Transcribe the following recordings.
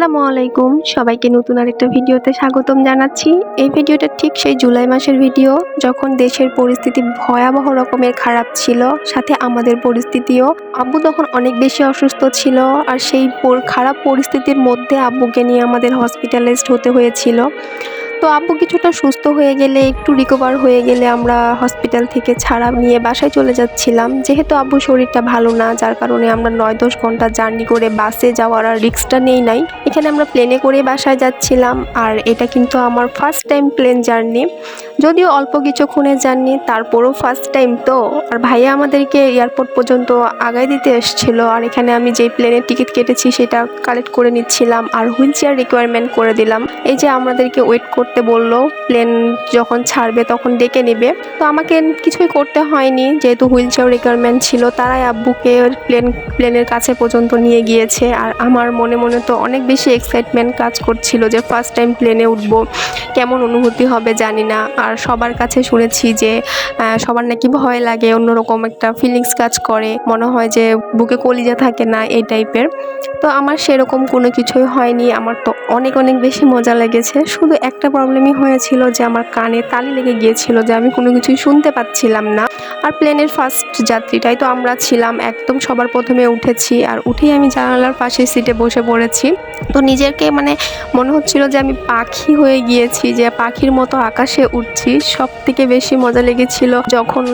আসসালামু আলাইকুম, সবাইকে নতুন আরেকটা ভিডিওতে স্বাগতম জানাচ্ছি। এই ভিডিওটা ঠিক সেই জুলাই মাসের ভিডিও, যখন দেশের পরিস্থিতি ভয়াবহ রকমের খারাপ ছিল, সাথে আমাদের পরিস্থিতিও। আব্বু তখন অনেক বেশি অসুস্থ ছিল, আর সেই খারাপ পরিস্থিতির মধ্যে আব্বুকে নিয়ে আমাদের হসপিটালাইজড হতে হয়েছিল। তো আব্বু কিছুটা সুস্থ হয়ে গেলে, একটু রিকভার হয়ে গেলে আমরা হসপিটাল থেকে ছাড়া নিয়ে বাসায় চলে যাচ্ছিলাম। যেহেতু আব্বুর শরীরটা ভালো না, যার কারণে আমরা 9-10 ঘন্টা জার্নি করে বাসে যাওয়ার আর রিস্কটা নেই নাই। এখানে আমরা প্লেনে করে বাসায় যাচ্ছিলাম, আর এটা কিন্তু আমার ফার্স্ট টাইম প্লেন জার্নি। যদিও অল্প কিছুক্ষণের জার্নি, তারপরও ফার্স্ট টাইম তো। আর ভাইয়া আমাদেরকে এয়ারপোর্ট পর্যন্ত আগায় দিতে এসেছিল, আর এখানে আমি যেই প্লেনের টিকিট কেটেছি সেটা কালেক্ট করে নিচ্ছিলাম, আর হুইল চেয়ার রিকোয়ারমেন্ট করে দিলাম। এই যে আমাদেরকে ওয়েট করতে বললো, প্লেন যখন ছাড়বে তখন ডেকে নেবে। তো আমাকে কিছুই করতে হয়নি, যেহেতু হুইল চেয়ার রিকোয়ারমেন্ট ছিল। তারাই আব্বুকে প্লেনের কাছে পর্যন্ত নিয়ে গিয়েছে। আর আমার মনে মনে তো অনেক বেশি এক্সাইটমেন্ট কাজ করছিল যে ফার্স্ট টাইম প্লেনে উঠবো, কেমন অনুভূতি হবে জানি না। আর সবার কাছে শুনেছি যে সবার নাকি ভয় লাগে, অন্যরকম একটা ফিলিংস কাজ করে, মনে হয় যে বুকে কলিজা থাকে না, এই টাইপের। তো আমার সেরকম কোনো কিছুই হয়নি, আমার তো অনেক অনেক বেশি মজা লেগেছে। শুধু একটা প্রবলেমই হয়েছিল যে আমার কানে তালি লেগে গিয়েছিল, যে আমি কোনো কিছুই শুনতে পাচ্ছিলাম না। আর প্লেনের ফার্স্ট যাত্রীটাই তো আমরা ছিলাম, একদম সবার প্রথমে উঠেছি। আর উঠেই আমি জানালার পাশের সিটে বসে পড়েছি। তো নিজেকে মনে হচ্ছিল যে আমি পাখি হয়ে গিয়েছি, যে পাখির মতো আকাশে উঠছি। সব থেকে বেশি মজা লেগেছিল যখন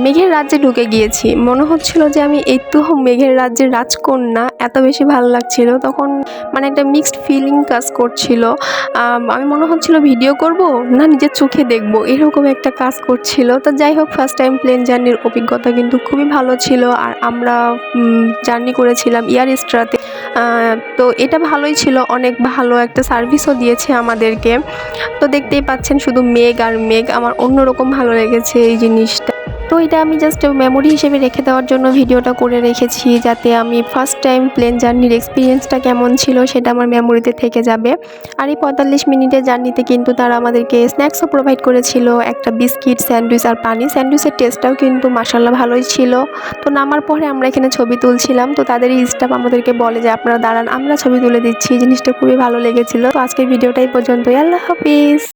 মেঘের রাজ্যে ঢুকে গিয়েছি। মনে হচ্ছিল যে আমি এই তো মেঘের রাজ্যের রাজকন্যা, এত বেশি ভালো লাগছিল তখন। একটা মিক্সড ফিলিং কাজ করছিল। আমি মনে হচ্ছিল ভিডিও করব না নিজের চোখে দেখব, এরকম একটা কাজ করছিল। তো যাই হোক, ফার্স্ট টাইম প্লেন জার্নির অভিজ্ঞতা কিন্তু খুবই ভালো ছিল। আর আমরা জার্নি করেছিলাম এয়ার এস্ট্রাতে। তো এটা ভালোই ছিল, অনেক ভালো একটা সার্ভিসও দিয়েছে আমাদেরকে। তো দেখতেই পাচ্ছেন শুধু মেঘ আর মেঘ, আমার অন্যরকম ভালো লেগেছে এই জিনিসটা। তো এটা আমি জাস্ট মেমোরি হিসেবে রেখে দেওয়ার জন্য ভিডিওটা করে রেখেছি, যাতে আমি ফার্স্ট টাইম প্লেন জার্নির এক্সপিরিয়েন্সটা কেমন ছিল সেটা আমার মেমোরিতে থেকে যাবে। আর এই 45 মিনিটের জার্নিতে কিন্তু তারা আমাদেরকে স্ন্যাক্সও প্রোভাইড করেছিল, একটা বিস্কিট, স্যান্ডউইচ আর পানি। স্যান্ডউইচের টেস্টটাও কিন্তু মাশাআল্লাহ ভালোই ছিল। তো নামার পরে আমরা এখানে ছবি তুলছিলাম, তো তাদের স্টাফ আমাদেরকে বলে যে আপনারা দাঁড়ান, আমরা ছবি তুলে দিচ্ছি। জিনিসটা খুবই ভালো লেগেছিল। তো আজকের ভিডিওটাই পর্যন্তই, আল্লাহ হাফিজ।